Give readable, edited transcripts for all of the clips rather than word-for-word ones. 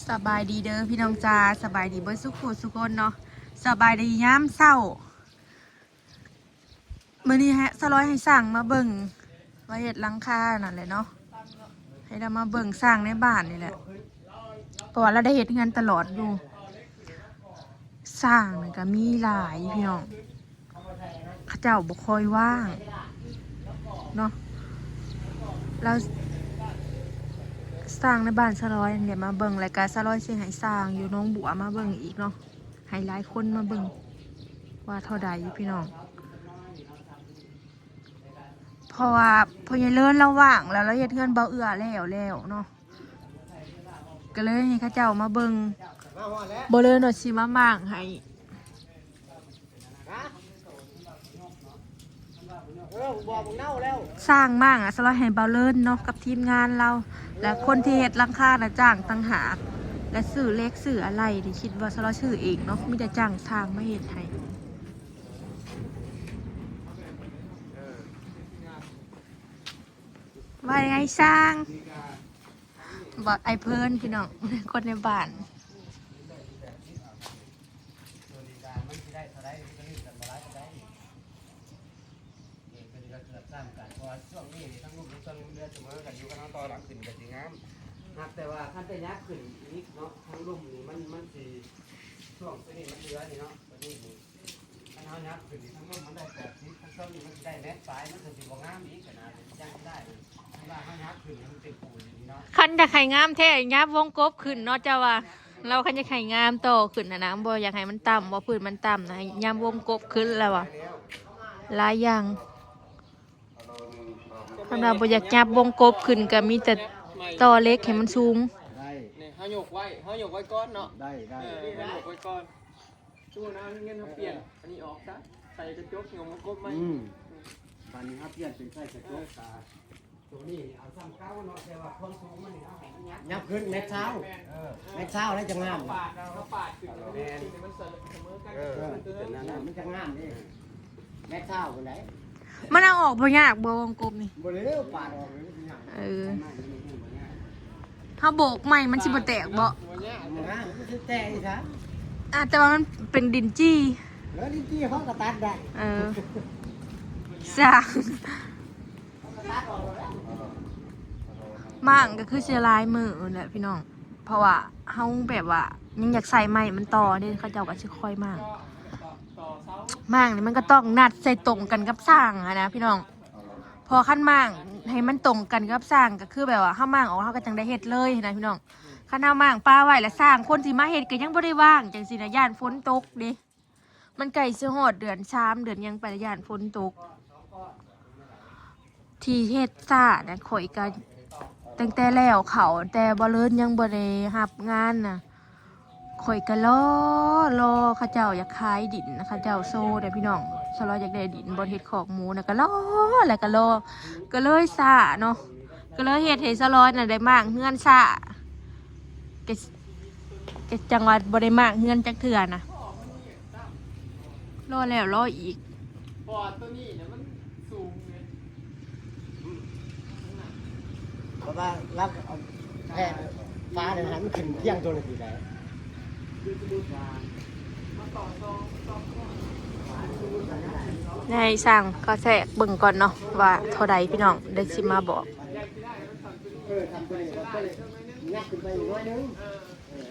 สบายดีเด้อพี่น้องจ้าสบายดีเบิร์สุขุสุคนเนาะสบายดีย้ำเศร้ามื้อนี้ฮะสร้อยให้สั่งมาเบิ่งว่าเฮ็ดหลังคานั่นแหละเนาะให้เรามาเบิ่งสร้างในบ้านนี่แหละเพราะว่าเราได้เฮ็ดงานตลอดอยู่สร้างมันก็มีหลายพี่น้องเขาเจ้าบ่ค่อยว่างเนาะเราสร้างในบ้านสร้อยเนี่ยมาเบิ่งรายการสร้อยเสียงให้สร้างอยู่น้องบัวมาเบิ่งอีกเนาะให้หลายคนมาเบิ่งว่าเท่าใดพี่น้องเพราะว่าพอยังเลื่อนระหว่างแล้วเราเฮ็ดเงินเบาเอื้อแล้วเนาะก็เลยให้ข้าเจ้ามาเบิ่งบ่เลยหน่อยสิมามั่างให้สร้างมั่างสร้อยให้เบาเลินเนาะกับทีมงานเราและคนที่เฮ็ดหลังคาน่ะจ้างต่างหากและสื่อเล็กสื่ออะไรที่คิดว่าสร้อยชื่อเองเนาะมีแต่จ้างทางมาเฮ็ดให้ว่าไงสร้างบอกไอเพิ่นพี่น้องคนในบ้านแต่ว่าขั้นแต่ยักขึ้นอีกเนาะทั้งลุ่มนี่มันสีช่วงตัวนี้มันเหลือนี่เนาะตัวนี้ถ้าเขายักขึ้นทั้งลุ่มมันได้80ทั้งต้นนี่มันได้เม็ดปลายมันถึงสิบงามอีกขนาดยังได้ถ้าเขายักขึ้นมันเป็นปูนอย่างนี้เนาะคันจะไข่งามแท้ยับวงกบขึ้นเนาะเจ้าว่าเราคันจะไข่งามโตขึ้นนะบ่อยากให้มันต่ำบ่พื้นมันต่ำนะยับวงกบขึ้นแล้วว่ะหลายอย่างคำว่าบ่อยากยับวงกบขึ้นก็มีแต่ต่อเล็กให้มันสูงนี่เขาหยกไว้ก้อนเนาะได้เขาหยกไว้ก้อนช่วงนั้นเงินเขาเปลี่ยนอันนี้ออกซะใส่กระจกเงามากบไหมตอนนี้เขาเปลี่ยนเป็นใส่กระจกตัวนี้เอาซ้ำเก้าเนาะแต่ว่าความสูงมันนี่เอาให้มันยับขึ้นเม็ดเช้าแล้วจะงามเขาปาดขึ้นมันเสมอกันมันจะงามนี่เม็ดเช้าไปไหนมันเอาออกบ่ยากบ่วงกบนี่บ่เลยปาดออกถ้าโบกใหม่มันสิบ่แตกบ่มันสิแตกอีกครับแต่ว่ามันเป็นดินจี้แล้วดินจี้เขาก็ตัดได้สร้างมั่งก็คือเสียลายมือแหละพี่น้องเพราะว่าเฮาแบบว่ายังอยากใส่ใหม่มันต่อเด้เขาเจ้าก็สิค่อยมั่งนี่มันก็ต้องนัดใส่ตรงกันกับสร้างนะพี่น้องพอขั้นมั่งให้มันตรงกันกับสร้างก็คือแบบว่าเฮามั่งออกเฮาก็จังได้เฮ็ดเลยนะพี่น้องคันเฮามั่งป้าไว้แล้วสร้างคนที่มาเฮ็ดก็ยังบ่ได้ว่างจังซี่นะย่านฝนตกเด้มันใกล้สิฮอดเดือน3เดือนยังไปย่านฝนตกที่เฮ็ดซ่านะข่อยก็ตั้งแต่แล้วเขาแต่บ่เลินยังบ่ได้รับงานน่ะข่อยก็รอเขาเจ้าอยากขายดินเขาเจ้าโซ่เด้พี่น้องสลออยากได้ดินบ่เฮ็ดขอกหมูน่ะก็รอแล้วก็รอก็เลยซ่าเนาะก็เลยเฮ็ดให้สลอยน่ะได้มากเฮือนซ่าก็จังหวัดบ่ได้มากเฮือนจักเทื่อน่ะรอแล้วรออีกบอดตัวนี้เนี่ยมันสูงเลยเพราะว่ารับแค่ฟ้าเนี่ยมันขึ้นเที่ยงตัวนึงอยู่แล้วในสั่งก็แทรกเบิ่งก่อนเนาะว่าเท่าใดพี่น้องได้สิมาบอกทำตัวนี้ก็เลยงัดขึ้นไปน้อยนึง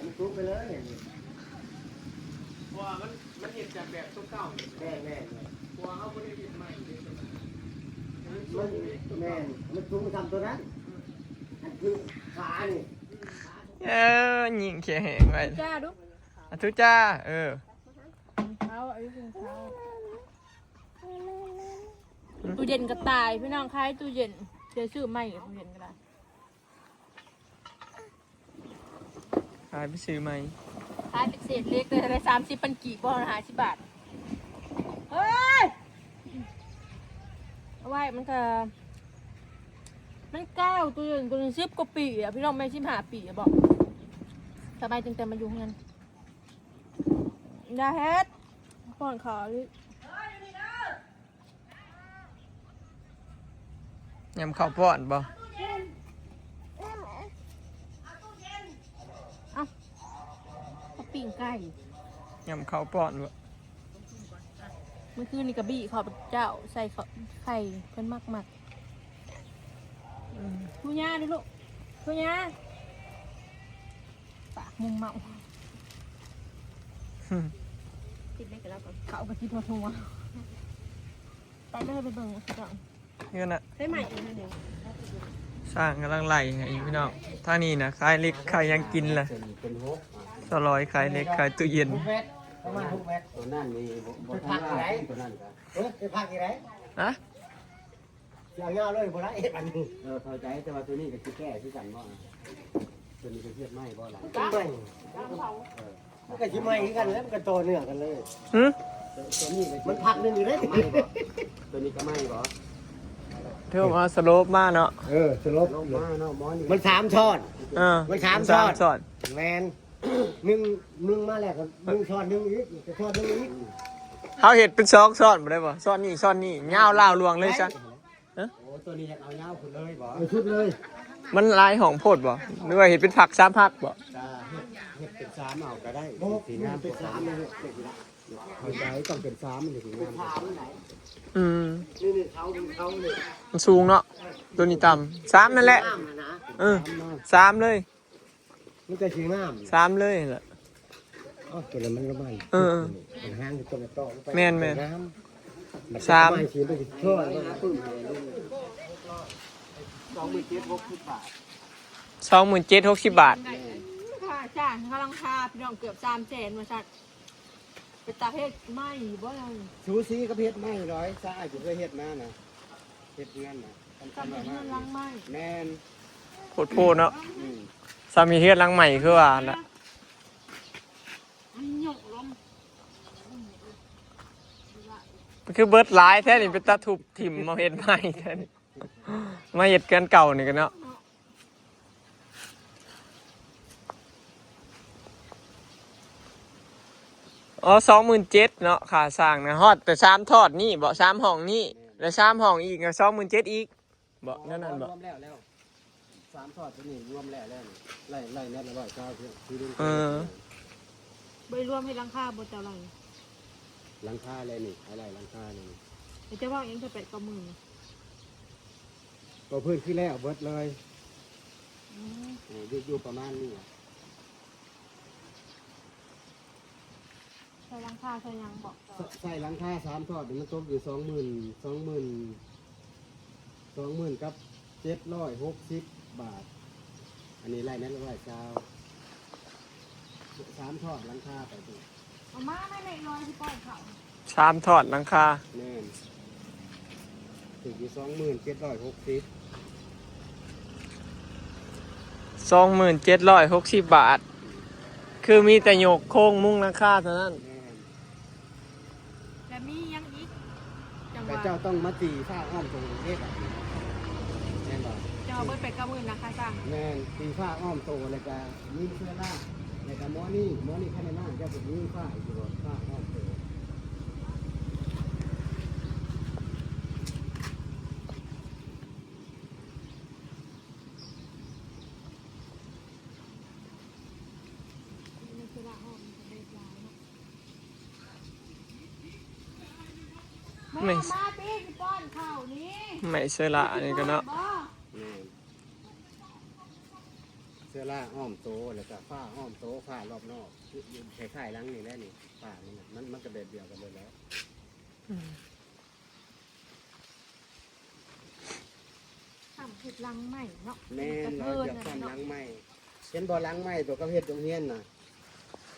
มันทุบไปเลยว่ามันเห็นจากแบบตัวเก่าแม่ว่าเขาไม่ได้เห็นใหม่มันทุบทำตัวนั้นมันคือขานี่ยิงเขียแหงไว้จ้าดูทุจ้าตู้เย็นก็ตายพี่น้องคล้ายตู้เย็นเดี๋ยวซื้อใหม่ตู้เย็นก็ได้ขายไปซื้อไหมขายเป็นเศษเล็กเลยได้30 ปันกี่บ่50 บาทเฮ้ยเอาไว้มันก็มัน9ตู้เย็นตัวนึง10 กว่าปีพี่น้องไม่15 ปีบอกสบายจริงแต่มาอยู่เงินอย่าเฮ็ดป้อนขาลิยำข้าวป้อนบ่ ปิ้งไก่ ยำข้าวป้อนวะ เมื่อคืนนี่กระบี่ขอบเจ้าใส่ไข่เพิ่นมักทุย่าดิลูกทุย่าปากมุมเมาติดเล็กกันแล้วก่อนเขากระติดทัวไปเลยไปเบิ่งจัง นี่น่ะ ได้ใหม่อีกแล้วเดี๋ยว สร้างกำลังไหลให้พี่น้องท่านี้นะขายเล็กขายยังกินล่ะ เป็นหก สลอยขายเล็กขายตู้เย็น 6 เมตรประมาณ6 เมตร ตัวนั่นมีบ่ทำไรตัวนั่นก็ ไปพักที่ไหน นะ ยาวๆเลยบ่ได้อันนี้ เข้าใจแต่ว่าตัวนี้ก็คือแก้คือกันบ่ตัวนี้ก็เทียบไม่บ่ล่ะ ตั้งใหม่มันก็สิใหม่คือกันแล้วมันก็โตเนื้อกันเลย หึ ตัวนี้ก็ มันพักหนึงอยู่ได้ ไม่บ่ตัวนี้ก็ไม่บ่ เท่ามาสโลปมาเนาะ สลบ ลงมาเนาะหมอนี่ มัน3ช้อน มันสาม สาม ช้อน ช้อน แมนนึ่งมาแล้วก็นึ่งช้อนนึงอีกก็ช้อนนึงอีก เขาเห็ดเป็นซองซ้อนบ่ได้บ่ซ้อนนี่ซ้อนนี่ยาวลาวลวงเลยจ้ะ โอ้ตัวนี้อยากเอาเงาคุณเลยบ่ เอาชุดเลย มันลายของโพดบ่หรือว่าเห็ดเป็นผักสามผักบ่ จะเฮ็ดเป็น3เอาก็ได้ โอ้ สี สี งาม น้ำ เป็ เป็น น 3 3 เล เลย ย เข้าใจต้องเป็น3มันถึงงาม อืม นี่เขาเลย มันสูงเนาะตัวนี้ต่ำสามนั่นแหละ น้ำนะ สามเลย มันจะสีน้ สามเลยแหละ ำอ๋อตัวนั้นมันก็ไม่ เออ มันห้างตัวนั้นต่อไป แม่นแม่น น้ำ สาม ไม่สีไปช่วย ปึ้งเลย27,60 บาท 27,60 บาท ค่ะจ้างกำลังพาพี่น้องเกือบ300,000มาชัดเป็นตาเพชรไม่บ่เลย ชูซีก็เฮ็ดไม่ร้อยซะอาจจะเคยเฮ็ดมาน่ะเฮ็ดเงินน่ะ ทำเป็นเงินล้างไม้ แม่น โพดเนาะสามีเฮ็ดหลังใหม่คือว่าน่ะ มันหยกลม มันคือเบิดหลายแท้นี่เป็นตาทุบถิ่มมาเฮ็ดใหม่แท้นี่มาเฮ็ดกันเก่านี่กันเนาะอ๋อ27,000เนาะค่าสร้างนะฮอดแต่3ทอดนี่บ่3ห้องนี่แล้ว3ห้องอีกก็27,000อีกบ่นั่นนั่นบ่ รวมแล้ว3ทอดตัวนี้รวมแล้วนี่ไล่แม่ละ100เจ้าคือดู ใบรวมให้หลังคาบ่เจ้าไร หลังคาเลยนี่อะไรหลังคานี่ เดี๋ยวจะว่าเองจะเป็ดกับมือ ตัวพื้นที่แล้วเบิดเลยอยู่ประมาณนี้ ใส่หลังคาใส่ยังบอกต่อ ใส่หลังคา3ทอดมันตกอยู่20,000กับ760 บาท อันนี้ไล่แม่ละ100เจ้า3ทอดหลังคาไปดู เอามาไม่ในร้อยที่ป้อนเขา 3ทอดหลังคา แน่นถึงอยู่2760 27,60 บาท คือมีแต่โยกโค้งมุ่งหลังคาเท่านั้น แน่น แต่มียังอีกจังห แต่ วะ เจ้าต้องมาตีฝ้าอ้อมตรงกรุงเทพอ่ะแน่นอน จะเอาเบิดเป็ดกับมือนะคะจ้าง แม่นตีฝ้าอ้อมโตเลยก็มีเสื้อล่าแล้วก็หมอนี่แค่ในหน้าเจ้าเป็นมีฝ้าอยู่บ่ฝ้าอ้อมโตแม่มาตีที่ป้อนเขานี้ ไม่เสื้อละนี่ก็เนาะ แม่นเสื้อล่าอ้อมโตแล้วก็ฝ้าอ้อมโตฝ้ารอบนอกคล้ายๆหลังนี่แหละนี่ฝ้ามันน่ะมันก็แบบเดียวกันเลยแล้ว ทำผิดลังใหม่เนาะ แม่น กระ เรา เทิน จะ นะ ทำห เนาะ ลังไม้เช่นบ่อหลังไม้ตัวกระเพชรตรงเฮียนน่ะ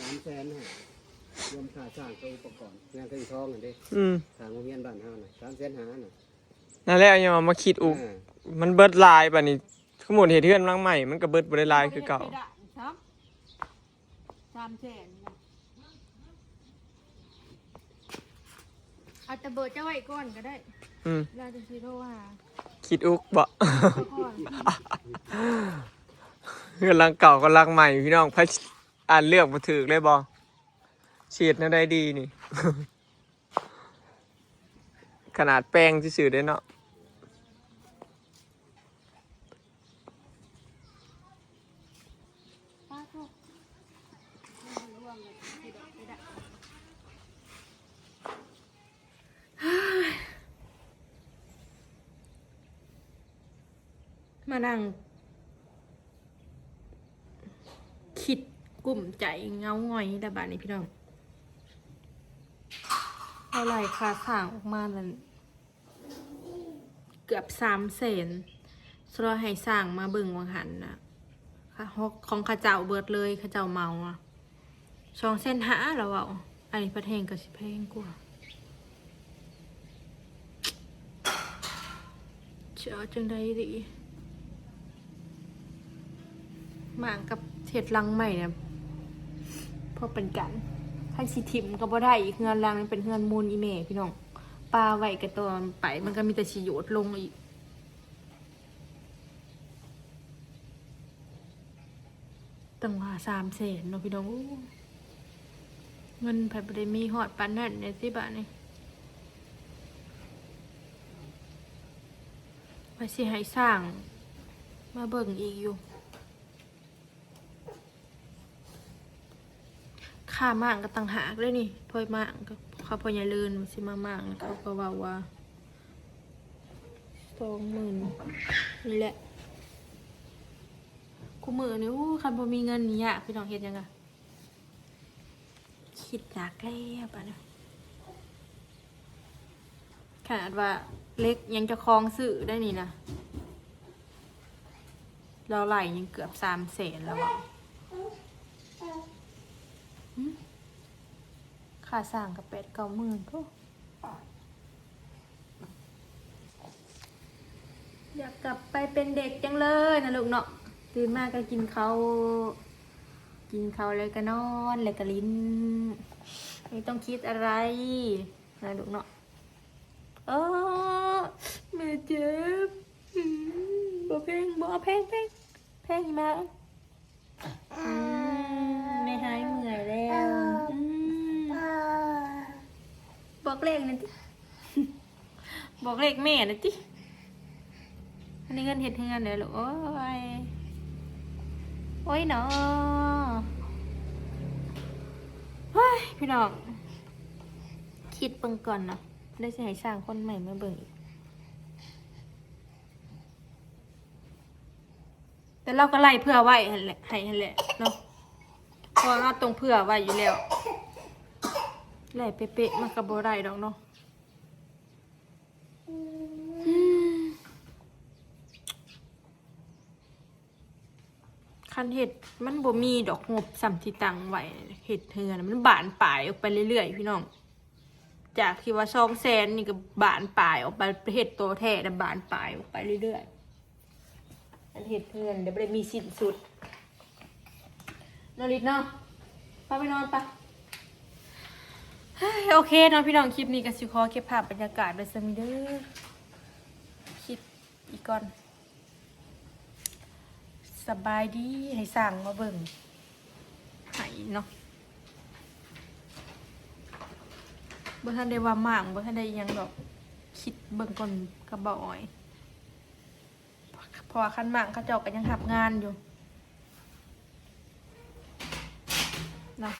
300,000ให้รวมค่าสร้างตัวอุปกรณ์งานกระดิ่งทองนั่นเด้ อืม ทางโรงเรียนบ้านเฮาน่ะ300,000น่ะ นั่นแหละยังมาคิดอุก มันเบิดลายป่ะนี่ทั้งหมดเหตุเทือนหลังใหม่ มันก็เบิดบ่ได้ลายคือเก่า ครับ300,000นะเอาแต่เบิดจะไว้ก่อนก็ได้ อืม เราจะซีโทรว่า คิดอุกบ่ ก่อน เรื่องหลังเก่ากับหลังใหม่พี่น้องพัอ่านเลือกมาถือเลยบอฉีดในได้ดีนี่ ขนาดแป้งที่สื่อได้เนาะ ป้าทุก มานั่งคิดกลุ่มใจเงาหงอยแต่บาดนี้พี่น้องเอาไหลค่าข้างออกมาแล้วเกือบ300,000สรอให้สร้างมาเบิ่งวังหันนะค่ะของข้าเจ้าเบิดเลยข้าเจ้าเมาอ่ะ2,500,000แล้วอ่ะอันนี้ประเทงก็สิแพงกว่าเจ้าจังได้ดีหมางกับเห็ดลังใหม่เนี่ยพอเป็นกันให้สิทิมก็บ่ได้อีกเฮือนลังเป็นเฮือนมูลอีเมพี่น้องปลาไหวกับตัวมันไปมันก็มีแต่สิโยดลงอีกตั้งว่า300,000เนาะพี่น้องเงินไผบ่ได้มีฮอดปานนั้นเนี่ยสิบาทนี่ว่าสิให้สร้างมาเบิ่งอีกอยู่ค่ามั่งก็ต่างหากเลยนี่พ่อยมั่งก็เขาพ่อใหญ่เลินสิมามั่งเขาก็ว่า20,000นี่แหละกูมือนี่คันบ่มีเงินนี่ยากพี่น้องเฮ็ดยังไงคิดยากแล้วปะเนี่ยขนาดว่าเล็กยังจะคลองซื้อได้นี่นะเราไหลยังเกือบ300,000แล้วอ่ะค่าสร้างกับ8-9 หมื่นก็อยากกลับไปเป็นเด็กจังเลยนะลูกเนาะตื่นมาก็กินข้าวเลยก็นอนเลยก็ลิ้นไม่ต้องคิดอะไรนะลูกเนาะแม่เจ็บบ่เพลงอีมาไม่หายเหนื่อยแล้วบอกเลขหน่อยจิบอกเลขแม่หน่อยจิอันนี้เงินเห็ดเงินเดี๋ยวลูกโอ้ยเนาะเฮ้ยพี่น้องคิดเบิ่งก่อนเนาะได้สิให้สร้างคนใหม่มาเบิ่งอีกแต่เราก็ไล่เพื่อไว้ให้แหละเนาะเพราะเราตรงเพื่อไว้อยู่แล้วไล่เป๊ะๆมันก็บ่ได้ดอกเนาะคันเห็ดมันบ่มีดอกงบสำที่ตังไว้เห็ดเฮือนมันบานปลายออกไปเรื่อยๆพี่น้องจากที่ว่า200,000นี่ก็บานปลายออกไปเห็ดตัวแท้แต่บานปลายออกไปเรื่อยๆอันเห็ดเฮือนเดี๋ยวบ่ได้มีสิ้นสุดนอนลิดเนาะไปนอนปะโอเคเนาะพี่น้องคลิปนี้ก็สิขอเก็บภาพบรรยากาศไว้ซะมีเด้อคิดอีกก่อนสบายดีให้สั่งมาเบิ่งให้เนาะบ่ทันได้ว่ามั่งบ่ทันได้ยังดอกคิดเบิ่งก่อนกระบอกอ้อยเพราะว่าคันมั่งเขาเจ้าก็ยังรับงานอยู่